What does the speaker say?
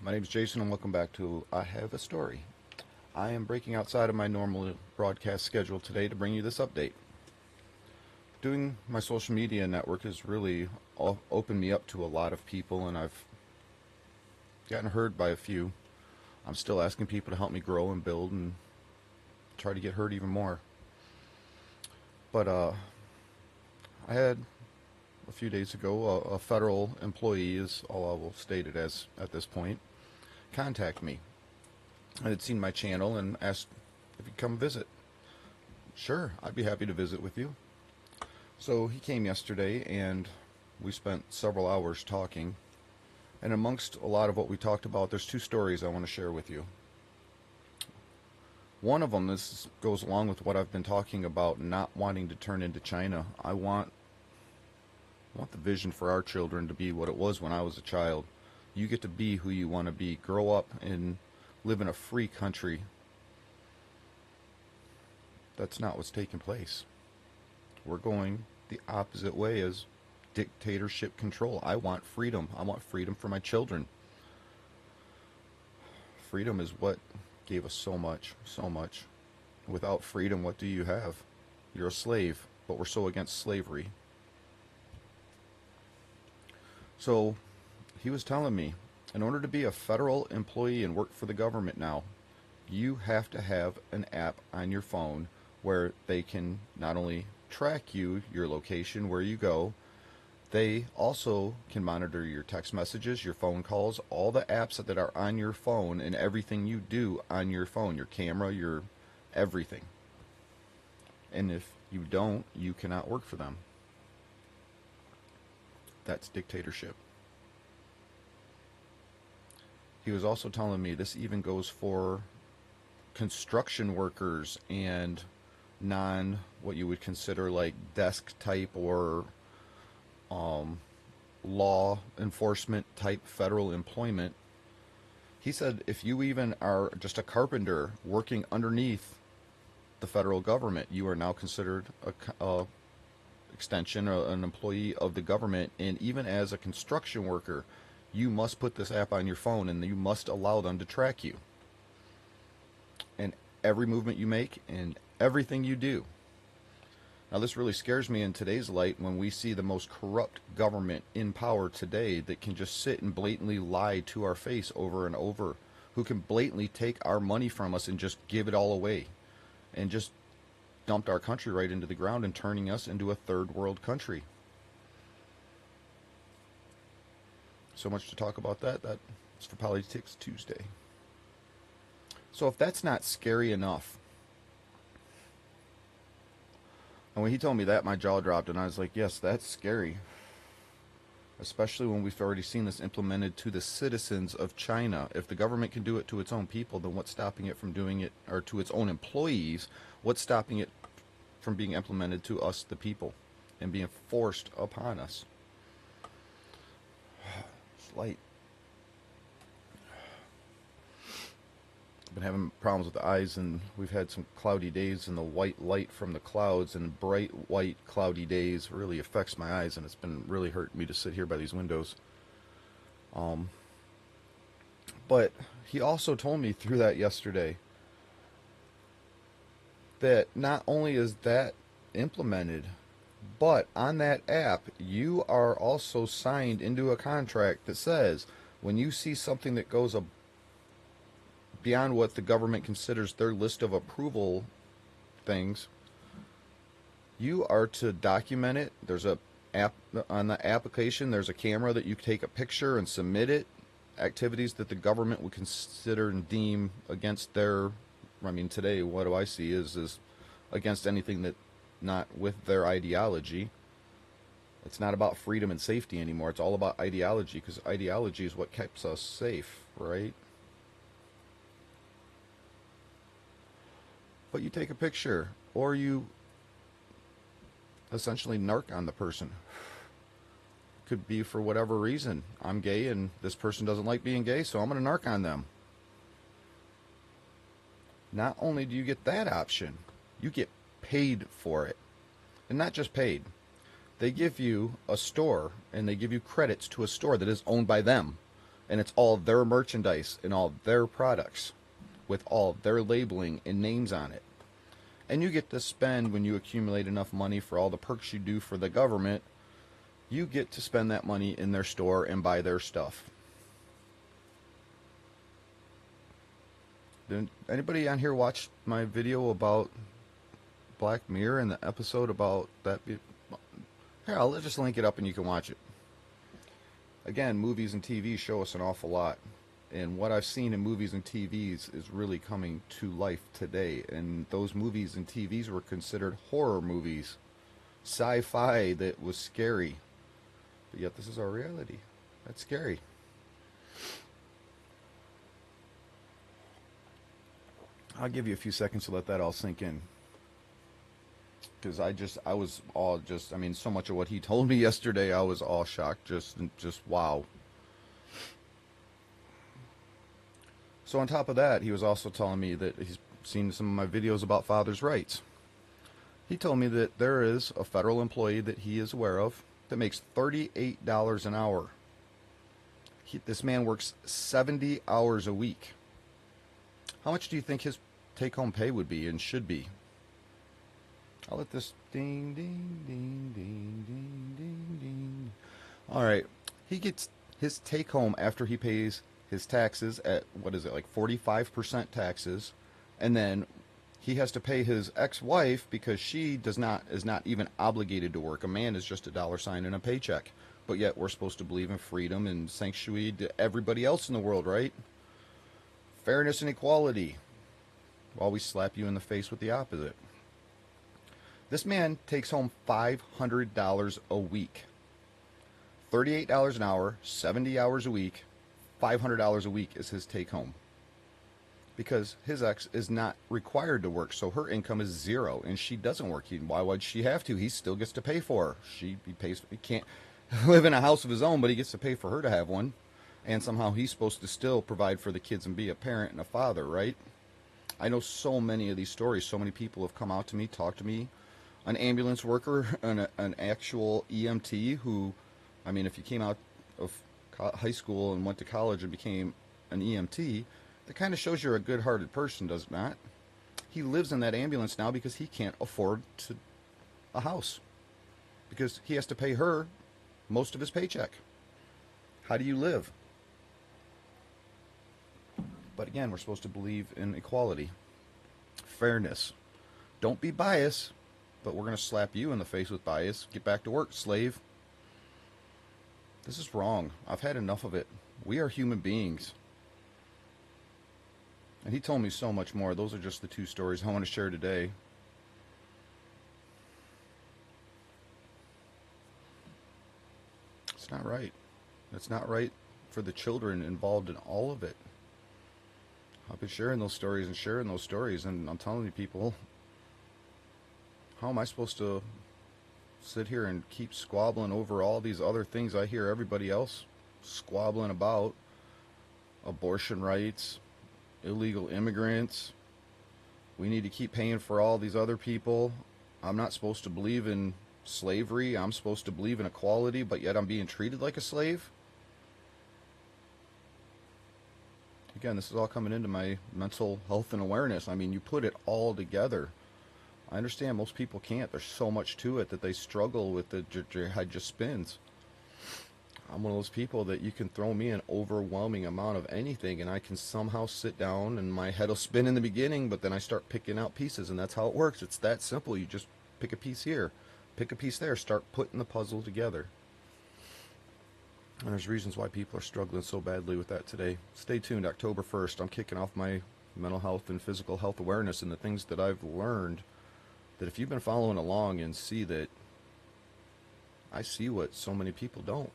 My name is Jason, and welcome back to I Have a Story. I am breaking outside of my normal broadcast schedule today to bring you this update. Doing my social media network has really opened me up to a lot of people, and I've gotten heard by a few. I'm still asking people to help me grow and build and try to get heard even more. But I had a few days ago a federal employee, is all I will state it as at this point, contact me. I had seen my channel and asked if he'd come visit. Sure, I'd be happy to visit with you. So he came yesterday and we spent several hours talking. And amongst a lot of what we talked about, there's two stories I want to share with you. One of them, this goes along with what I've been talking about, not wanting to turn into China. I want the vision for our children to be what it was when I was a child. You get to be who you want to be. Grow up and live in a free country. That's not what's taking place. We're going the opposite way as dictatorship control. I want freedom. I want freedom for my children. Freedom is what gave us so much, so much. Without freedom, what do you have? You're a slave, but we're so against slavery. So he was telling me, in order to be a federal employee and work for the government now, you have to have an app on your phone where they can not only track you, your location, where you go, they also can monitor your text messages, your phone calls, all the apps that are on your phone and everything you do on your phone, your camera, your everything. And if you don't, you cannot work for them. That's dictatorship. He was also telling me this even goes for construction workers and non what you would consider like desk type or law enforcement type federal employment. He said if you even are just a carpenter working underneath the federal government, you are now considered a extension or an employee of the government. And even as a construction worker, you must put this app on your phone and you must allow them to track you and every movement you make and everything you do. Now this really scares me in today's light when we see the most corrupt government in power today that can just sit and blatantly lie to our face over and over, who can blatantly take our money from us and just give it all away and just dumped our country right into the ground and turning us into a third world country. So much to talk about that. That's for Politics Tuesday. So if that's not scary enough, and when he told me that, my jaw dropped, and I was like, yes, that's scary. Especially when we've already seen this implemented to the citizens of China. If the government can do it to its own people, then what's stopping it from doing it, or to its own employees, what's stopping it from being implemented to us, the people, and being forced upon us? It's light. Been having problems with the eyes, and we've had some cloudy days, and the white light from the clouds and bright white cloudy days really affects my eyes, and it's been really hurting me to sit here by these windows. But he also told me through that yesterday that not only is that implemented, but on that app you are also signed into a contract that says when you see something that goes beyond what the government considers their list of approval things, you are to document it. There's a app on the application, there's a camera that you take a picture and submit it. Activities that the government would consider and deem against their, I mean, today what do I see is against anything that not with their ideology. It's not about freedom and safety anymore. It's all about ideology, because ideology is what keeps us safe, right? But you take a picture, or you essentially narc on the person. Could be for whatever reason. I'm gay and this person doesn't like being gay, so I'm going to narc on them. Not only do you get that option, you get paid for it. And not just paid. They give you a store, and they give you credits to a store that is owned by them. and it's all their merchandise and all their products with all their labeling and names on it. And you get to spend, when you accumulate enough money for all the perks you do for the government, you get to spend that money in their store and buy their stuff. Did anybody on here watch my video about Black Mirror and the episode about that? Here, I'll just link it up and you can watch it. Again, movies and TV show us an awful lot. And what I've seen in movies and TVs is really coming to life today. And those movies and TVs were considered horror movies, sci-fi that was scary. But yet this is our reality. That's scary. I'll give you a few seconds to let that all sink in. Because I was all just, I mean, so much of what he told me yesterday, I was all shocked. Just wow. So on top of that, he was also telling me that he's seen some of my videos about fathers' rights. He told me that there is a federal employee that he is aware of that makes $38 an hour. This man works 70 hours a week. How much do you think his take-home pay would be and should be? I'll let this ding, ding, ding, ding, ding, ding, ding. All right. He gets his take-home after he pays his taxes at, what is it, like 45% taxes, and then he has to pay his ex-wife because she is not even obligated to work. A man is just a dollar sign and a paycheck. But yet we're supposed to believe in freedom and sanctuary to everybody else in the world, right? Fairness and equality, while we slap you in the face with the opposite. This man takes home $500 a week. $38 an hour, 70 hours a week, $500 a week is his take home. Because his ex is not required to work, so her income is zero, and she doesn't work. Why would she have to? He still gets to pay for her. He can't live in a house of his own, but he gets to pay for her to have one. And somehow he's supposed to still provide for the kids and be a parent and a father, right? I know so many of these stories. So many people have come out to me, talked to me. An ambulance worker, an actual EMT who, I mean, if you came out of high school and went to college and became an EMT, that kind of shows you're a good-hearted person, does it not? He lives in that ambulance now because he can't afford a house. Because he has to pay her most of his paycheck. How do you live? But again, we're supposed to believe in equality, fairness. Don't be biased, but we're going to slap you in the face with bias. Get back to work, slave. This is wrong. I've had enough of it. We are human beings. And he told me so much more. Those are just the two stories I want to share today. It's not right. It's not right for the children involved in all of it. I've been sharing those stories, and I'm telling you people, how am I supposed to sit here and keep squabbling over all these other things I hear everybody else squabbling about? Abortion rights, illegal immigrants. We need to keep paying for all these other people. I'm not supposed to believe in slavery. I'm supposed to believe in equality, but yet I'm being treated like a slave. Again, this is all coming into my mental health and awareness. I mean, you put it all together. I understand most people can't. There's so much to it that they struggle with. Your head just spins. I'm one of those people that you can throw me an overwhelming amount of anything and I can somehow sit down and my head will spin in the beginning, but then I start picking out pieces, and that's how it works. It's that simple. You just pick a piece here, pick a piece there, start putting the puzzle together. And there's reasons why people are struggling so badly with that today. Stay tuned. October 1st, I'm kicking off my mental health and physical health awareness, and the things that I've learned, that if you've been following along and see that I see what so many people don't.